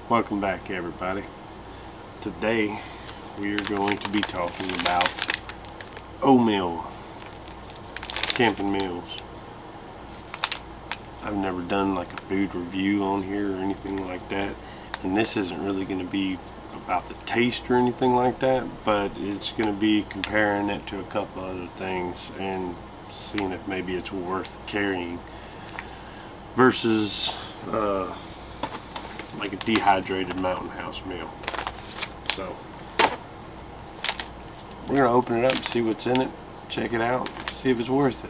Welcome back, everybody. Today we are going to be talking about Omeal camping meals. I've never done like a food review on here or anything like that, and this isn't really going to be about the taste or anything like that, but it's going to be comparing it to a couple other things and seeing if maybe it's worth carrying versus like a dehydrated Mountain House meal. So we're gonna open it up and see what's in it, check it out, see if it's worth it.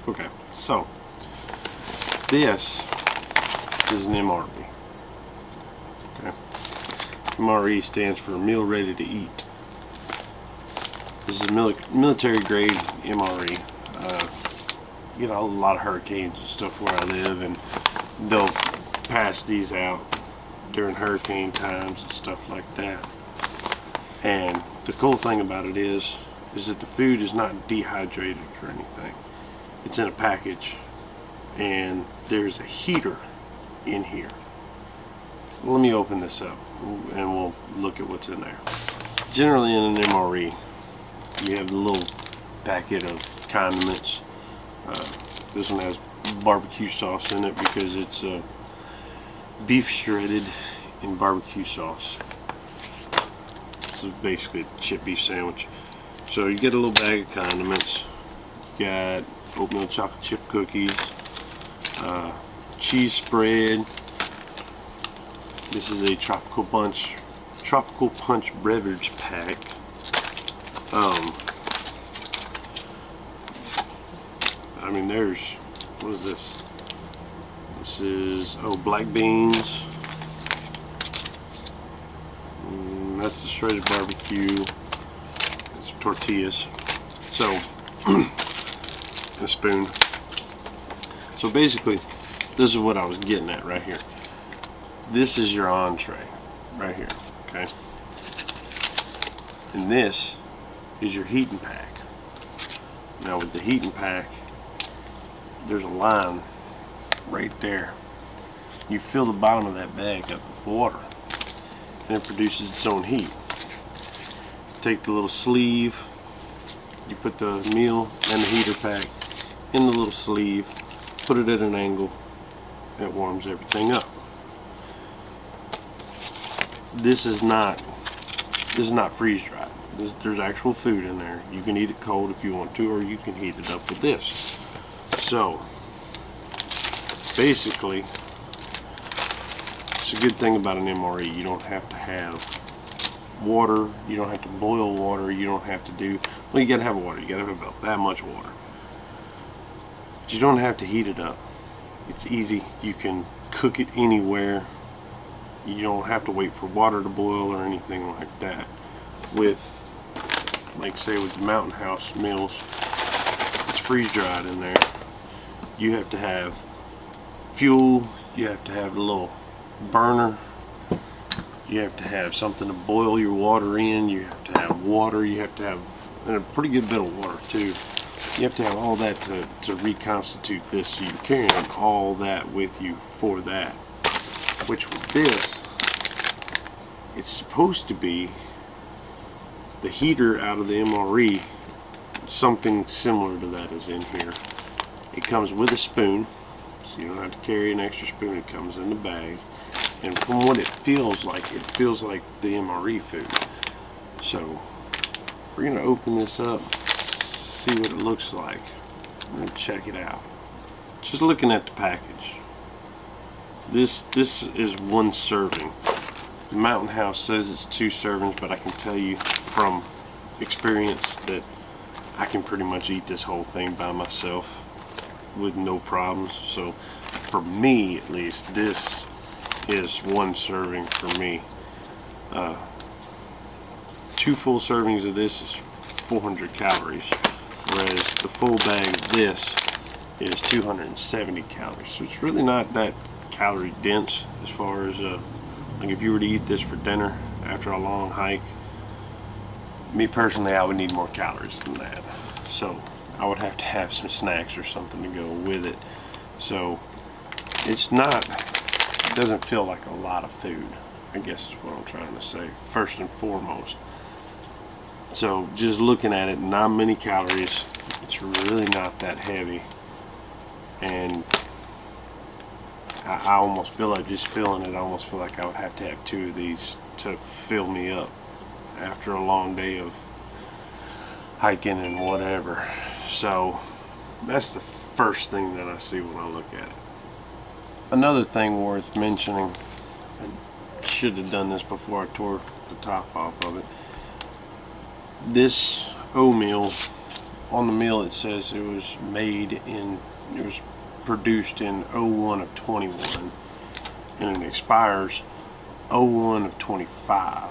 Okay, so this is an MRE. Okay, MRE stands for Meal Ready to Eat. This is a military grade MRE. You know, a lot of hurricanes and stuff where I live, and they'll pass these out during hurricane times and stuff like that. And the cool thing about it is that the food is not dehydrated or anything. It's in a package, and there's a heater in here. Let me open this up and we'll look at what's in there. Generally in an MRE, you have the little packet of condiments. This one has barbecue sauce in it because it's beef shredded in barbecue sauce. This is basically a chip beef sandwich. So you get a little bag of condiments. You got oatmeal chocolate chip cookies, cheese spread. This is a tropical punch beverage pack. I mean, there's, what is this? This is, black beans. That's the shredded barbecue. It's tortillas. So, and a spoon. So basically, this is what I was getting at right here. This is your entree, right here, okay? And this is your heating pack. Now with the heating pack, there's a line right there. You fill the bottom of that bag up with water, and it produces its own heat. Take the little sleeve, you put the meal and the heater pack in the little sleeve, put it at an angle, and it warms everything up. This is not freeze dried. There's actual food in there. You can eat it cold if you want to, or you can heat it up with this. So basically, it's a good thing about an MRE. You don't have to have water. You don't have to boil water. You don't have to do, well, you gotta have water. You gotta have about that much water. But you don't have to heat it up. It's easy. You can cook it anywhere. You don't have to wait for water to boil or anything like that. With, like say with the Mountain House meals, it's freeze dried in there. You have to have fuel, you have to have a little burner, you have to have something to boil your water in, you have to have water, you have to have, and a pretty good bit of water too. You have to have all that to reconstitute this, so you're carrying all that with you for that. Which with this, it's supposed to be the heater out of the MRE. Something similar to that is in here. It comes with a spoon, so you don't have to carry an extra spoon. It comes in the bag, and from what it feels like the MRE food. So we're gonna open this up, see what it looks like. We're gonna check it out. Just looking at the package, this is one serving. The Mountain House says it's 2 servings, but I can tell you from experience that I can pretty much eat this whole thing by myself with no problems. So for me at least, this is 1 serving for me. 2 full servings of this is 400 calories, whereas the full bag of this is 270 calories. So it's really not that calorie dense as far as like if you were to eat this for dinner after a long hike, me personally, I would need more calories than that. So I would have to have some snacks or something to go with it. So it's not, it doesn't feel like a lot of food, I guess is what I'm trying to say, first and foremost. So just looking at it, not many calories. It's really not that heavy. And I almost feel like, just feeling it, I almost feel like I would have to have 2 of these to fill me up after a long day of hiking and whatever. So that's the first thing that I see when I look at it. Another thing worth mentioning, I should have done this before I tore the top off of it. This oatmeal, on the meal it says it was produced in 01 of 21, and it expires 01 of 25.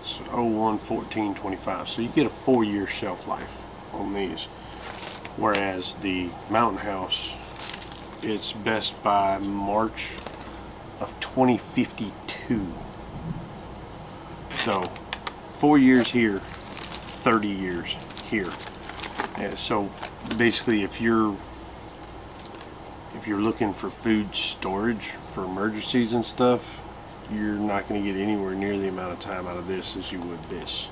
It's 01 14 25. So you get a 4-year shelf life on these, whereas the Mountain House, it's best by March of 2052. So 4 years here, 30 years here. And so basically, if you're looking for food storage for emergencies and stuff, you're not going to get anywhere near the amount of time out of this as you would this.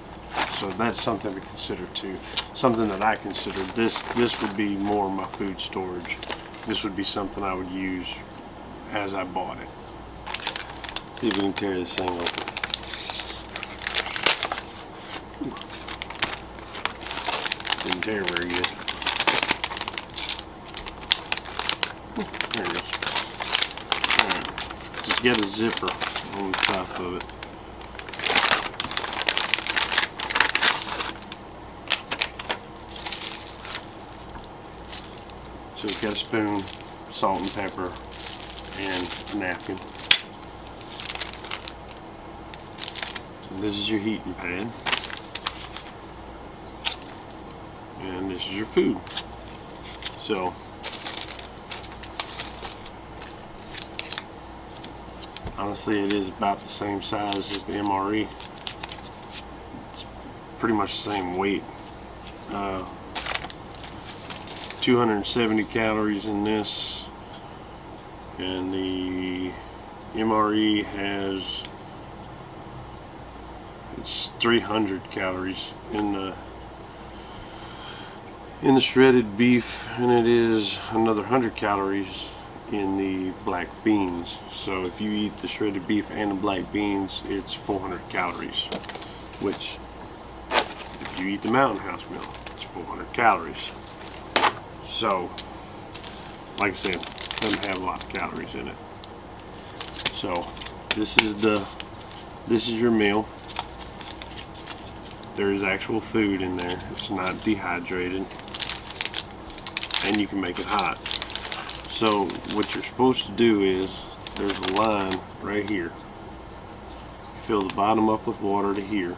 So that's something to consider too. Something that I consider. This would be more my food storage. This would be something I would use as I bought it. Let's see if we can tear this thing open. Didn't tear very good. There it is. Alright. Just get a zipper on the top of it. So you've got a spoon, salt and pepper, and a napkin. So this is your heating pad. And this is your food. So honestly, it is about the same size as the MRE. It's pretty much the same weight. 270 calories in this, and the MRE has, it's 300 calories in the shredded beef, and it is another 100 calories in the black beans. So if you eat the shredded beef and the black beans, it's 400 calories, which if you eat the Mountain House meal, it's 400 calories. So like I said, it doesn't have a lot of calories in it. So this is your meal. There is actual food in there. It's not dehydrated, and you can make it hot. So what you're supposed to do is, there's a line right here. You fill the bottom up with water to here.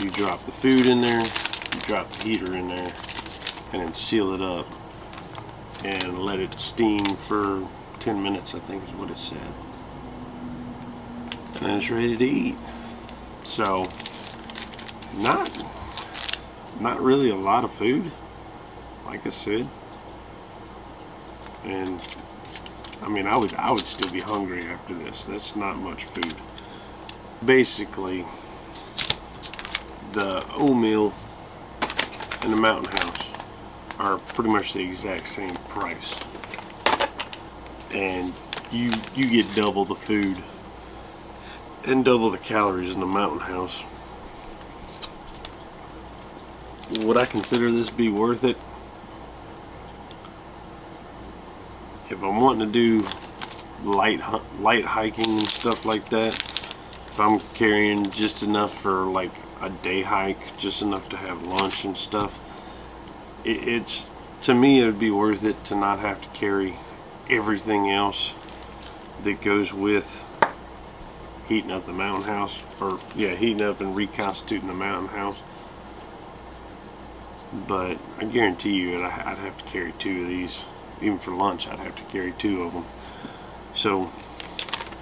You drop the food in there, you drop the heater in there, and then seal it up and let it steam for 10 minutes, I think is what it said. And then it's ready to eat. So not really a lot of food, like I said. And I mean, I would still be hungry after this. That's not much food. Basically, the oatmeal and the Mountain House are pretty much the exact same price, and you get double the food and double the calories in the Mountain House. Would I consider this be worth it? If I'm wanting to do light hiking and stuff like that, if I'm carrying just enough for like a day hike, just enough to have lunch and stuff, it's, to me, it would be worth it to not have to carry everything else that goes with heating up the Mountain House, or yeah, heating up and reconstituting the Mountain House. But I guarantee you I'd have to carry 2 of these. Even for lunch, I'd have to carry 2 of them. So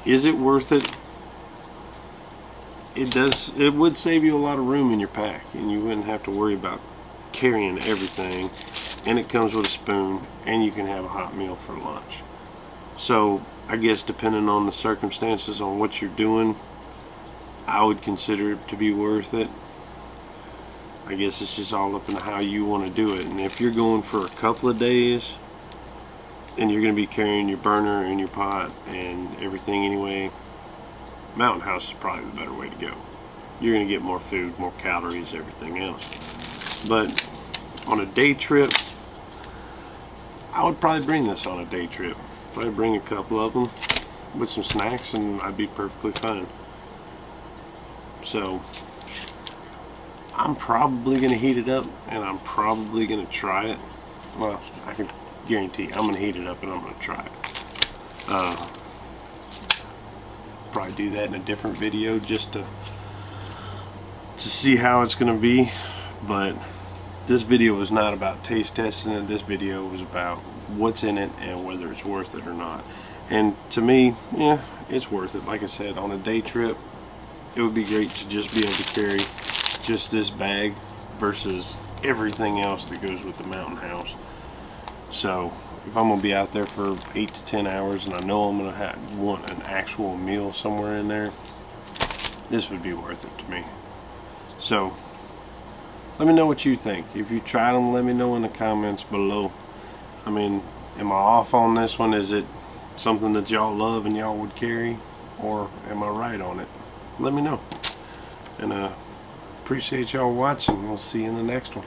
is it worth it? it would save you a lot of room in your pack, and you wouldn't have to worry about carrying everything. And it comes with a spoon, and you can have a hot meal for lunch. So I guess depending on the circumstances on what you're doing, I would consider it to be worth it. I guess it's just all up in how you want to do it. And if you're going for a couple of days and you're going to be carrying your burner and your pot and everything anyway, Mountain House is probably the better way to go. You're going to get more food, more calories, everything else. But on a day trip, I would probably bring this on a day trip. Probably bring a couple of them with some snacks, and I'd be perfectly fine. So I'm probably going to heat it up, and I'm probably going to try it. Well, I can guarantee I'm going to heat it up and I'm going to try it. Probably do that in a different video just to see how it's going to be. But this video was not about taste testing it. This video was about what's in it and whether it's worth it or not. And to me, yeah, it's worth it. Like I said, on a day trip, it would be great to just be able to carry just this bag versus everything else that goes with the Mountain House. So if I'm going to be out there for 8 to 10 hours and I know I'm going to want an actual meal somewhere in there, this would be worth it to me. So let me know what you think. If you tried them, let me know in the comments below. I mean, am I off on this one? Is it something that y'all love and y'all would carry? Or am I right on it? Let me know. And appreciate y'all watching. We'll see you in the next one.